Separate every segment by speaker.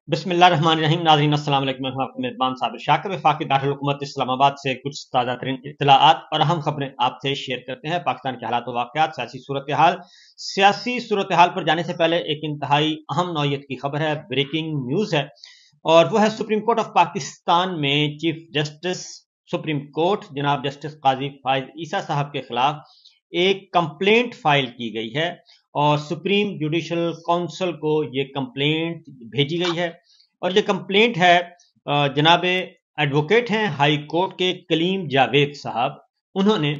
Speaker 1: बिस्मिल्लाहिर्रहमानिर्रहीम। नाज़रीन अस्सलाम वालेकुम। मैं हूं आपका मेज़बान साबिर शाकिर। वफाकी दारुल हुकूमत इस्लामाबाद से कुछ ताज़ा तरीन इत्तलाआत और अहम खबरें आपसे शेयर करते हैं। पाकिस्तान के हालात व वाक़यात, सियासी सूरत हाल पर जाने से पहले एक इंतहाई अहम नौयत की खबर है, ब्रेकिंग न्यूज़ है, और वो है सुप्रीम कोर्ट ऑफ पाकिस्तान में चीफ जस्टिस सुप्रीम कोर्ट जनाब जस्टिस काजी फाइज ईसा साहब के खिलाफ एक कंप्लेंट फाइल की गई है और सुप्रीम जुडिशल काउंसिल को ये कंप्लेंट भेजी गई है। और ये कंप्लेंट है जनाब एडवोकेट हैं हाई कोर्ट के कलीम जावेद साहब, उन्होंने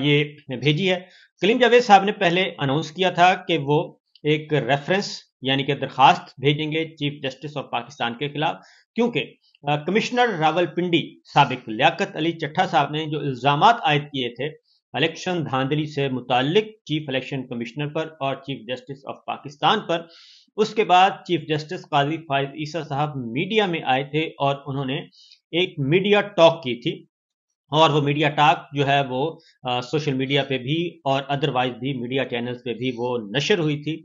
Speaker 1: ये भेजी है। कलीम जावेद साहब ने पहले अनाउंस किया था कि वो एक रेफरेंस यानी कि दरखास्त भेजेंगे चीफ जस्टिस ऑफ पाकिस्तान के खिलाफ, क्योंकि कमिश्नर रावलपिंडी साबिक लियाकत अली चट्ठा साहब ने जो इल्जामात आयद किए थे इलेक्शन धांधली से मुतालिक चीफ इलेक्शन कमिश्नर पर और चीफ जस्टिस ऑफ पाकिस्तान पर, उसके बाद चीफ जस्टिस काजी फाइज ईसा साहब मीडिया में आए थे और उन्होंने एक मीडिया टॉक की थी। और वो मीडिया टॉक जो है वो सोशल मीडिया पे भी और अदरवाइज भी मीडिया चैनल्स पे भी वो नशर हुई थी।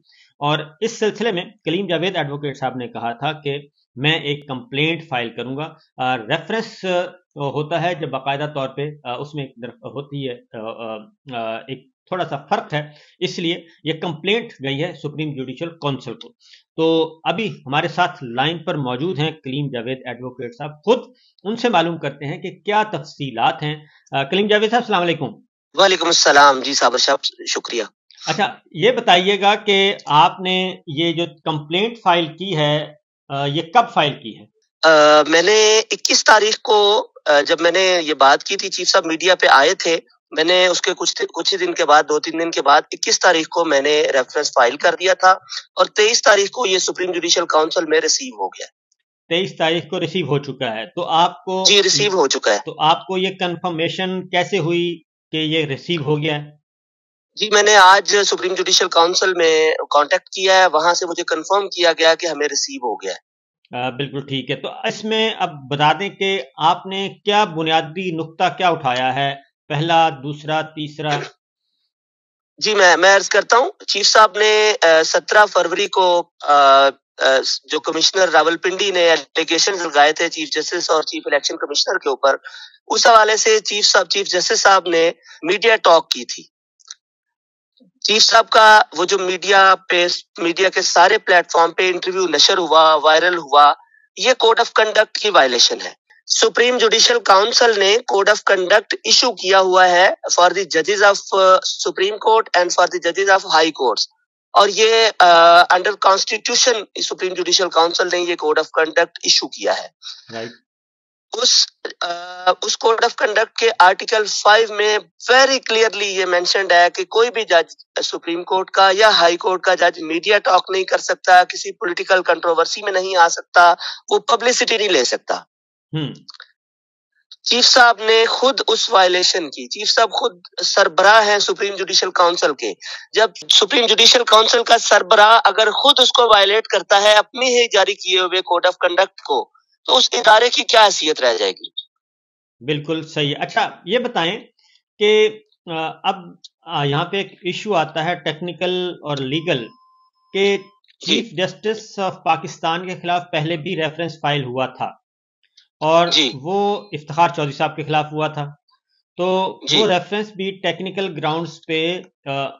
Speaker 1: और इस सिलसिले में कलीम जावेद एडवोकेट साहब ने कहा था कि मैं एक कंप्लेंट फाइल करूंगा। रेफरेंस होता है जब बाकायदा तौर पे उसमें होती है एक थोड़ा सा फर्क है, इसलिए ये कंप्लेंट गई है सुप्रीम जुडिशल काउंसिल को। तो अभी हमारे साथ लाइन पर मौजूद हैं कलीम जावेद एडवोकेट साहब, खुद उनसे मालूम करते हैं कि क्या तफसीलात हैं। कलीम जावेद साहब अस्सलाम वालेकुम।
Speaker 2: वालेकुम अस्सलाम जी साबर साहब, शुक्रिया।
Speaker 1: अच्छा, ये बताइएगा कि आपने ये जो कंप्लेंट फाइल की है ये कब फाइल की है?
Speaker 2: मैंने 21 तारीख को जब मैंने ये बात की थी, चीफ साहब मीडिया पे आए थे, मैंने उसके कुछ ही दिन के बाद 2-3 दिन के बाद 21 तारीख को मैंने रेफरेंस फाइल कर दिया था और 23 तारीख को ये सुप्रीम जुडिशल काउंसिल में रिसीव हो गया।
Speaker 1: 23 तारीख को रिसीव हो चुका है, तो आपको
Speaker 2: जी रिसीव हो चुका है।
Speaker 1: तो आपको ये कंफर्मेशन कैसे हुई कि ये रिसीव हो गया है?
Speaker 2: जी मैंने आज सुप्रीम जुडिशल काउंसिल में कांटेक्ट किया है, वहां से मुझे कंफर्म किया गया कि हमें रिसीव हो गया है।
Speaker 1: बिल्कुल ठीक है। तो इसमें अब बता दें कि आपने क्या बुनियादी नुक्ता क्या उठाया है, पहला, दूसरा, तीसरा?
Speaker 2: जी मैं अर्ज करता हूँ। चीफ साहब ने 17 फरवरी को जो कमिश्नर रावलपिंडी ने एलिगेशन लगाए थे चीफ जस्टिस और चीफ इलेक्शन कमिश्नर के ऊपर, उस हवाले से चीफ जस्टिस साहब ने मीडिया टॉक की थी। चीफ साहब का वो जो मीडिया के सारे प्लेटफॉर्म पे इंटरव्यू नशर हुआ, वायरल हुआ, ये कोड ऑफ कंडक्ट की वायलेशन है। सुप्रीम जुडिशल काउंसिल ने कोड ऑफ कंडक्ट इशू किया हुआ है फॉर द जजेस of supreme court and for the जजेस ऑफ हाई कोर्ट्स, और ये under constitution supreme judicial council ने ये कोड ऑफ कंडक्ट इशू किया है।
Speaker 1: राइट।
Speaker 2: उस कोड ऑफ कंडक्ट के आर्टिकल 5 में वेरी क्लियरली ये मेंशन्ड है कि कोई भी जज सुप्रीम कोर्ट का या हाई कोर्ट का जज मीडिया टॉक नहीं कर सकता, किसी पॉलिटिकल कंट्रोवर्सी में नहीं आ सकता, वो पब्लिसिटी नहीं ले सकता। चीफ साहब ने खुद उस वायलेशन की, चीफ साहब खुद सरबराह हैं सुप्रीम जुडिशल काउंसिल के। जब सुप्रीम जुडिशल काउंसिल का सरबराह अगर खुद उसको वायलेट करता है अपने ही जारी किए हुए कोड ऑफ कंडक्ट को, तो उस इदारे की क्या हैसियत रह जाएगी?
Speaker 1: बिल्कुल सही। अच्छा, ये बताएं कि अब यहाँ पे एक इशू आता है टेक्निकल और लीगल कि चीफ जस्टिस ऑफ पाकिस्तान के खिलाफ पहले भी रेफरेंस फाइल हुआ था और वो इफ्तिखार चौधरी साहब के खिलाफ हुआ था, तो वो रेफरेंस भी टेक्निकल ग्राउंड्स पे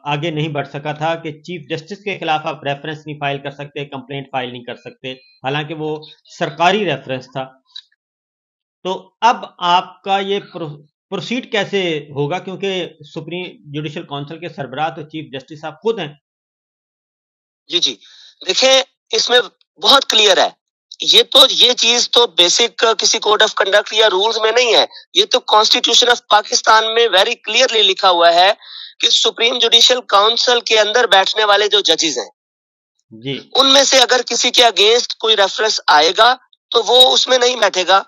Speaker 1: आगे नहीं बढ़ सका था कि चीफ जस्टिस के खिलाफ आप रेफरेंस नहीं फाइल कर सकते, कंप्लेंट फाइल नहीं कर सकते, हालांकि वो सरकारी रेफरेंस था। तो अब आपका ये प्रोसीड कैसे होगा, क्योंकि सुप्रीम जुडिशल काउंसिल के सरबराह तो चीफ जस्टिस साहब खुद हैं।
Speaker 2: जी देखिए, इसमें बहुत क्लियर है, ये चीज तो बेसिक किसी कोड ऑफ कंडक्ट या रूल्स में नहीं है, ये तो कॉन्स्टिट्यूशन ऑफ पाकिस्तान में वेरी क्लियरली लिखा हुआ है कि सुप्रीम जुडिशल काउंसिल के अंदर बैठने वाले जो जजेस हैं
Speaker 1: जी,
Speaker 2: उनमें से अगर किसी के अगेंस्ट कोई रेफरेंस आएगा तो वो उसमें नहीं बैठेगा,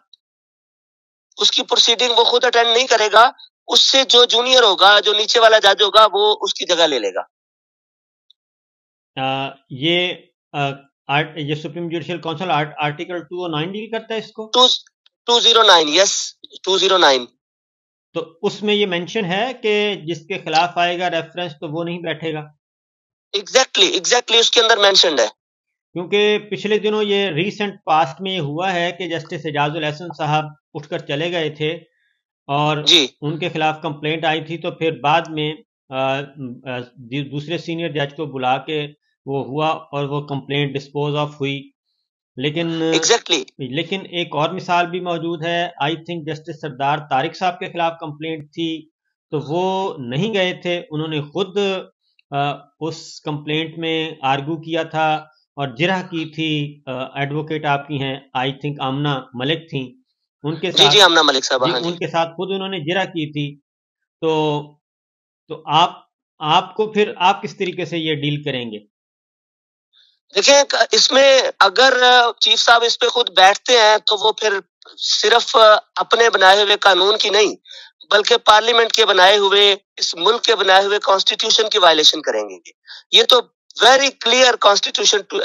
Speaker 2: उसकी प्रोसीडिंग वो खुद अटेंड नहीं करेगा, उससे जो जूनियर होगा, जो नीचे वाला जज होगा, वो उसकी जगह ले लेगा।
Speaker 1: ये supreme judicial council article 209 deal करता है इसको।
Speaker 2: 209, यस 209।
Speaker 1: तो उसमें ये मेंशन है कि जिसके खिलाफ आएगा रेफरेंस तो वो नहीं बैठेगा।
Speaker 2: एग्जैक्टली उसके अंदर मेंशन्ड है।
Speaker 1: کیونکہ پچھلے دنوں یہ ریسنٹ پاسٹ میں یہ ہوا ہے کہ جسٹس اعجاز الاحسن صاحب اٹھ کر چلے گئے تھے اور
Speaker 2: جی
Speaker 1: ان کے خلاف کمپلینٹ آئی تھی، تو پھر بعد میں دوسرے سینئر جج کو بلا کے وہ ہوا اور وہ کمپلینٹ ڈسپوز آف ہوئی.
Speaker 2: ایگزیکٹلی
Speaker 1: لیکن ایک اور مثال بھی موجود ہے. آئی تھنک جسٹس سردار طارق صاحب کے خلاف کمپلینٹ تھی تو وہ نہیں گئے تھے، انہوں نے خود اس کمپلینٹ میں آرگو کیا تھا اور جرح کی تھی. ایڈوکیٹ آپ کی ہیں آئی تھنک آمنہ ملک تھیں، ان کے ساتھ
Speaker 2: جی آمنہ ملک صاحب، ہاں
Speaker 1: ان کے ساتھ خود انہوں نے جرح کی تھی. تو آپ کو پھر آپ کس طریقے سے یہ ڈیل کریں گے؟
Speaker 2: دیکھیں اس میں اگر چیف صاحب اس پہ خود بیٹھتے ہیں تو وہ پھر صرف اپنے بنائے ہوئے قانون کی نہیں بلکہ پارلیمنٹ کے بنائے ہوئے، اس ملک کے بنائے ہوئے کانسٹیٹیوشن کی وائلیشن کریں گے. یہ تو ویری کلیئر کانسٹیٹیوشن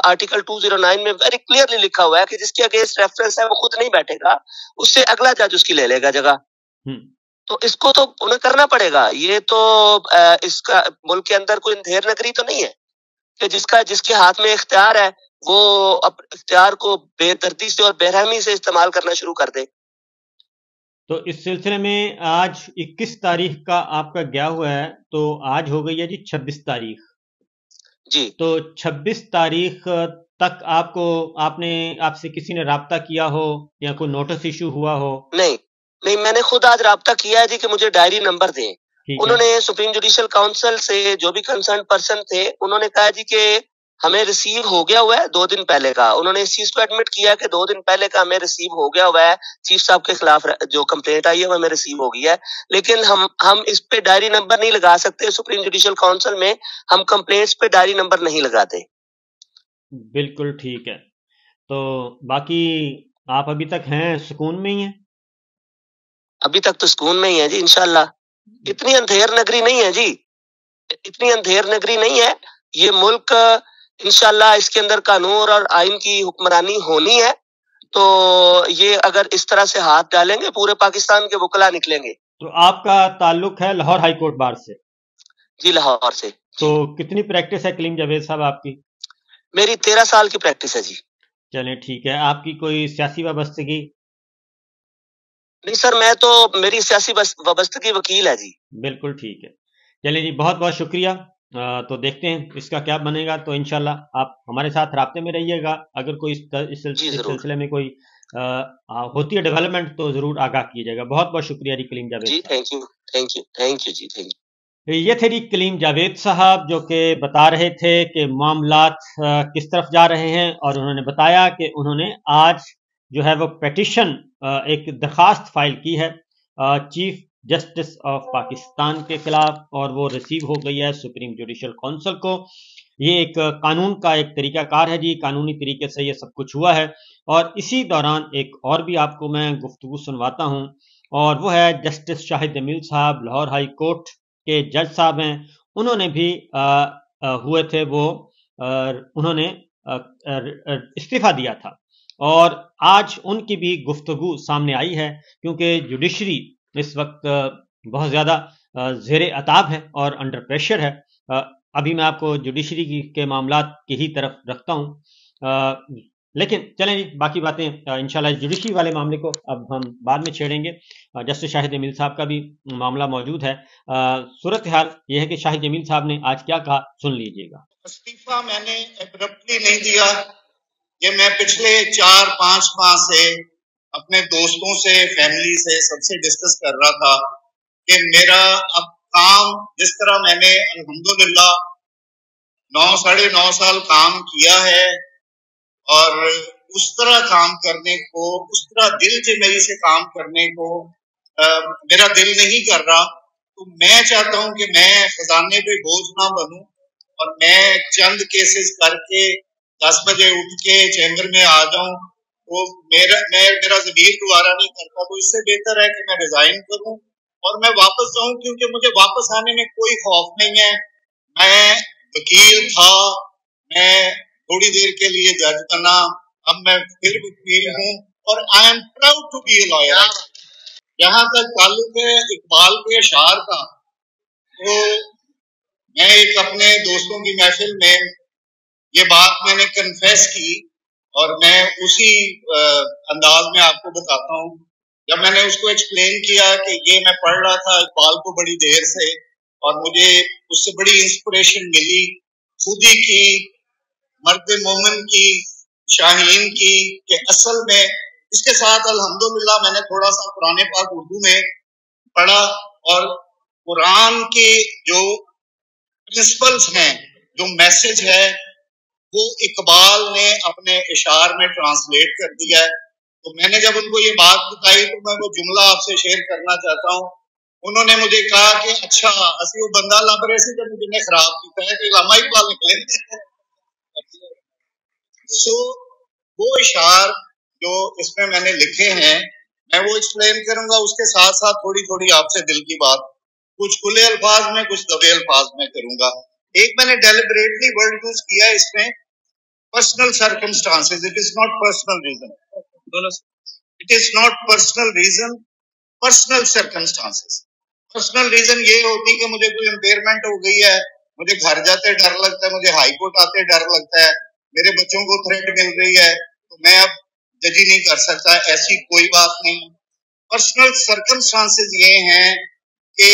Speaker 2: آرٹیکل 209 میں ویری کلیئرلی لکھا ہوا ہے کہ جس کے اگینسٹ ریفرنس ہے وہ خود نہیں بیٹھے گا، اس سے اگلا جج اس کی لے لے گا جگہ. تو اس کو تو انہیں کرنا پڑے گا. یہ تو اس کا ملک کے اندر کوئی اندھیر نگری تو نہیں ہے کہ جس کے ہاتھ میں اختیار ہے وہ اختیار کو بے دردی سے اور بے رحمی سے استعمال کرنا شروع کر دے.
Speaker 1: تو اس سلسلے میں آج 21 تاریخ کا آپ کا گیا ہوا ہے، تو آج ہو گئی ہے جی 26 تاریخ.
Speaker 2: جی
Speaker 1: تو 26 تاریخ تک آپ سے کسی نے رابطہ کیا ہو یا کوئی نوٹس ایشو ہوا ہو؟
Speaker 2: نہیں، میں نے خود آج رابطہ کیا ہے جی کہ مجھے ڈائری نمبر دیں. انہوں نے سپریم جوڈیشل کاؤنسل سے جو بھی کنسرن پرسن تھے انہوں نے کہا جی کہ ہمیں ریسیو ہو گیا ہوا ہے 2 دن پہلے کا. انہوں نے اس چیز کو ایڈمٹ کیا کہ 2 دن پہلے کا ہمیں ریسیو ہو گیا ہوا ہے، چیف صاحب کے خلاف جو کمپلینٹ آئی ہے وہ ہمیں ریسیو ہو گئی ہے، لیکن ہم اس پہ ڈائری نمبر نہیں لگا سکتے. سپریم جوڈیشل کاؤنسل میں ہم کمپلینٹس پہ ڈائری نمبر نہیں لگاتے.
Speaker 1: بالکل ٹھیک ہے. تو باقی آپ ابھی تک ہیں سکون میں ہی ہیں؟
Speaker 2: ابھی تک تو سکون میں ہی ہے جی انشاءاللہ. اتنی اندھیر نگری نہیں ہے جی، اتنی اندھیر نگری نہیں ہے. یہ ملک انشاءاللہ اس کے اندر قانون اور آئین کی حکمرانی ہونی ہے، تو یہ اگر اس طرح سے ہاتھ ڈالیں گے پورے پاکستان کے وکلا نکلیں گے.
Speaker 1: تو آپ کا تعلق ہے لاہور ہائی کورٹ بار سے؟
Speaker 2: جی لاہور سے.
Speaker 1: تو کتنی پریکٹس ہے کلیم جاوید صاحب آپ کی؟
Speaker 2: میری 13 سال کی پریکٹس ہے جی.
Speaker 1: چلیں ٹھیک ہے. آپ کی کوئی سیاسی وابستگی؟
Speaker 2: نہیں سر، میں تو میری سیاسی وابستگی وکیل ہے جی. بالکل
Speaker 1: ٹھیک ہے. چلیں جی، بہت بہت شکریہ. تو دیکھتے ہیں اس کا کیا بنے گا. تو انشاءاللہ آپ ہمارے ساتھ رابطے میں رہیے گا. اگر کوئی اس سلسلے میں کوئی ہوتی ہے ڈیولپمنٹ تو ضرور آگاہ کیجیے گا. بہت بہت شکریہ جی کلیم جاوید.
Speaker 2: جی تھینک یو جی تھینک یو.
Speaker 1: یہ تھے جی کلیم جاوید صاحب جو کہ بتا رہے تھے کہ معاملات کس طرف جا رہے ہیں، اور انہوں نے بتایا کہ انہوں نے آج جو ہے وہ پیٹیشن ایک درخواست فائل کی ہے چیف جسٹس آف پاکستان کے خلاف، اور وہ ریسیو ہو گئی ہے سپریم جوڈیشل کونسل کو. یہ ایک قانون کا ایک طریقہ کار ہے جی، قانونی طریقے سے یہ سب کچھ ہوا ہے. اور اسی دوران ایک اور بھی آپ کو میں گفتگو سنواتا ہوں، اور وہ ہے جسٹس شاہد جمیل صاحب لاہور ہائی کورٹ کے جج صاحب ہیں. انہوں نے بھی ہوئے تھے وہ انہوں نے استعفیٰ دیا تھا، اور آج ان کی بھی گفتگو سامنے آئی ہے کیونکہ جوڈیشری اس وقت بہت زیادہ زیر عتاب ہے اور انڈر پریشر ہے. ابھی میں آپ کو جوڈیشری کے معاملات کی ہی طرف رکھتا ہوں، لیکن چلیں جی باقی باتیں انشاءاللہ جوڈیشری والے معاملے کو اب ہم بعد میں چھیڑیں گے. جسٹس شاہد جمیل صاحب کا بھی معاملہ موجود ہے. صورتحال یہ ہے کہ شاہد جمیل صاحب نے آج کیا کہا، سن لیجئے گا.
Speaker 3: استعفیٰ میں نے ایبرپٹلی نہیں دیا. یہ میں پچھلے 4-5 ماہ سے اپنے دوستوں سے، فیملی سے، سب سے ڈسکس کر رہا تھا کہ میرا اب کام جس طرح میں نے الحمدللہ 9-9.5 سال کام کیا ہے، اور اس طرح کام کرنے کو، اس طرح دل سے میری سے کام کرنے کو میرا دل نہیں کر رہا. تو میں چاہتا ہوں کہ میں خزانے پہ بوجھ نہ بنوں، اور میں چند کیسز کر کے 10 بجے اٹھ کے چیمبر میں آ جاؤں تو میرا ضمیر دوبارہ نہیں کرتا. تو اس سے بہتر ہے کہ میں ریزائن کروں اور میں واپس جاؤں، کیونکہ مجھے واپس آنے میں کوئی خوف نہیں ہے. میں وکیل تھا، میں تھوڑی دیر کے لیے جج بنا، اب میں پھر وکیل ہوں، اور I am proud to be a lawyer. یہاں تک تعلق ہے اقبال کے اشعار کا، تو میں ایک اپنے دوستوں کی محفل میں ये बात मैंने कन्फेस की और मैं उसी अंदाज में आपको बताता हूँ। जब मैंने उसको एक्सप्लेन किया कि ये मैं पढ़ रहा था इकबाल को बड़ी देर से और मुझे उससे बड़ी इंस्पिरेशन मिली, खुदी की, मर्द मोमिन की, शाहीन की, कि असल में इसके साथ अल्हम्दुलिल्लाह मैंने थोड़ा सा कुरान पाक उर्दू में पढ़ा और कुरान के जो प्रिंसिपल्स हैं, जो मैसेज है, वो इकबाल ने अपने इशार में ट्रांसलेट कर दिया है। तो मैंने जब उनको ये बात बताई तो मैं वो जुमला आपसे शेयर करना चाहता हूँ। उन्होंने मुझे कहा कि अच्छा असी वो बंदा लभ रहे थे जब जिन्हें खराब किया है कि इलामा इकबाल निकले। सो वो इशार जो इसमें मैंने लिखे हैं मैं वो एक्सप्लेन करूंगा, उसके साथ साथ थोड़ी थोड़ी आपसे दिल की बात कुछ खुले अल्फाज में कुछ दबे अल्फाज में करूंगा। एक मैंने डेलिबरेटली वर्ड यूज किया इसमें, personal circumstances, it is not personal reason, it is not personal reason, personal circumstances. Personal reason ये होती कि मुझे कोई इम्पेयरमेंट हो गई है, मुझे घर जाते डर लगता है, मुझे हाई कोर्ट आते डर लगता है, मेरे बच्चों को थ्रेट मिल रही है तो मैं अब जज ही नहीं कर सकता, ऐसी कोई बात नहीं। पर्सनल सर्कमस्टांसेस ये हैं कि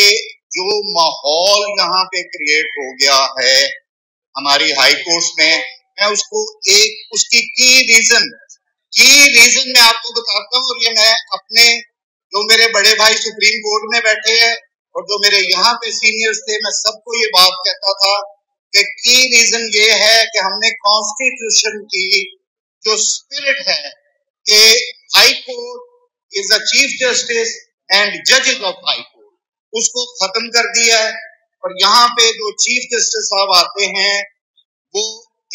Speaker 3: जो माहौल यहाँ पे क्रिएट हो गया है हमारी हाई कोर्ट्स में, मैं उसको एक उसकी की रीजन मैं आपको बताता हूँ। और ये मैं अपने जो मेरे बड़े भाई सुप्रीम कोर्ट में बैठे हैं और जो मेरे यहाँ पे सीनियर्स थे, मैं सबको ये बात कहता था कि की रीजन ये है कि हमने कॉन्स्टिट्यूशन की जो स्पिरिट है कि high court is the chief justice and जजेस ऑफ हाई कोर्ट, उसको खत्म कर दिया है। और यहाँ पे जो चीफ जस्टिस साहब आते हैं वो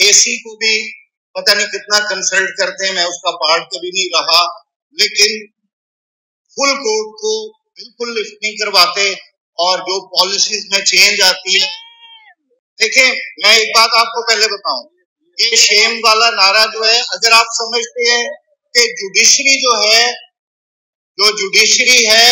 Speaker 3: एसी को भी पता नहीं कितना कंसल्ट करते हैं, मैं उसका पार्ट कभी नहीं रहा, लेकिन फुल कोर्ट को बिल्कुल लिफ्ट नहीं करवाते और जो पॉलिसीज में चेंज आती है। देखें मैं एक बात आपको पहले बताऊं, ये शेम वाला नारा जो है, अगर आप समझते हैं कि जुडिशरी है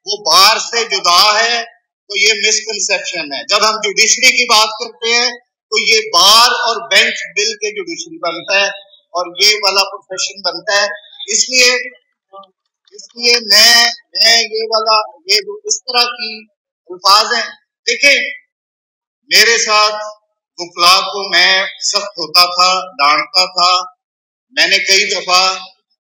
Speaker 3: वो बार से जुदा है तो ये मिसकंसेप्शन है। जब हम जुडिशरी की बात करते हैं तो ये बार और बेंच बिल के जुडिशरी बनता है और ये वाला प्रोफेशन बनता है। इसलिए मैं ये जो इस तरह की अल्फाज हैं, देखें मेरे साथ वकला को मैं सख्त होता था, डांटता था। मैंने कई दफा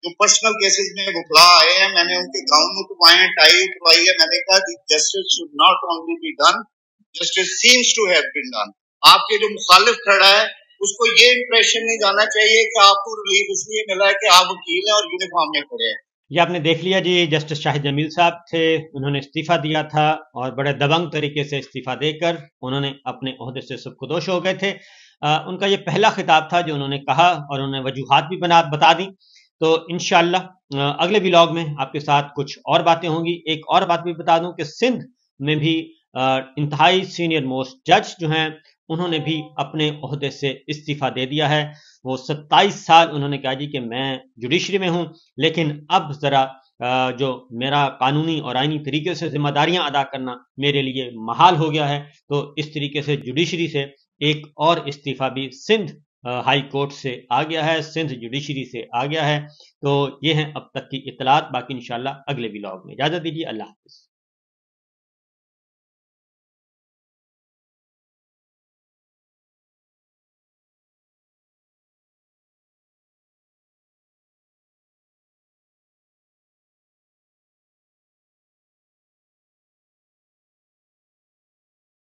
Speaker 3: जो पर्सनल केसेस में वकला आए हैं मैंने उनके गाउन उठवाए, टाई उठवाई है, मैंने कहा कि justice should not only be done, justice seems to have been done. आपके जो मुखालिफ खड़ा है उसको ये इंप्रेशन नहीं जाना चाहिए कि आपको रिलीफ इसलिए मिला है कि आप वकील हैं और यूनिफॉर्म में खड़े हैं।
Speaker 1: ये आपने देख लिया जी, जस्टिस शाहिद जमील साहब थे, उन्होंने इस्तीफा दिया था और बड़े दबंग तरीके से इस्तीफा देकर उन्होंने अपने ओहदे से सुबकुदोश हो गए थे। उनका ये पहला खिताब था जो उन्होंने कहा और उन्होंने वजूहात भी बता दी। तो इंशाअल्लाह अगले व्लॉग में आपके साथ कुछ और बातें होंगी। एक और बात भी बता दूं कि सिंध में भी इंतहाई सीनियर मोस्ट जज जो हैं उन्होंने भी अपने ओहदे से इस्तीफा दे दिया है। वो 27 साल उन्होंने कहा जी कि मैं जुडिशरी में हूं, लेकिन अब ज़रा जो मेरा कानूनी और आईनी तरीके से जिम्मेदारियां अदा करना मेरे लिए महाल हो गया है। तो इस तरीके से जुडिशरी से एक और इस्तीफा भी सिंध हाई कोर्ट से आ गया है, सिंध जुडिशरी से आ गया है। तो ये हैं अब तक की इतलात, बाकी इंशाल्लाह अगले व्लॉग में। इजाज़त दीजिए, अल्लाह हाफ़िज़।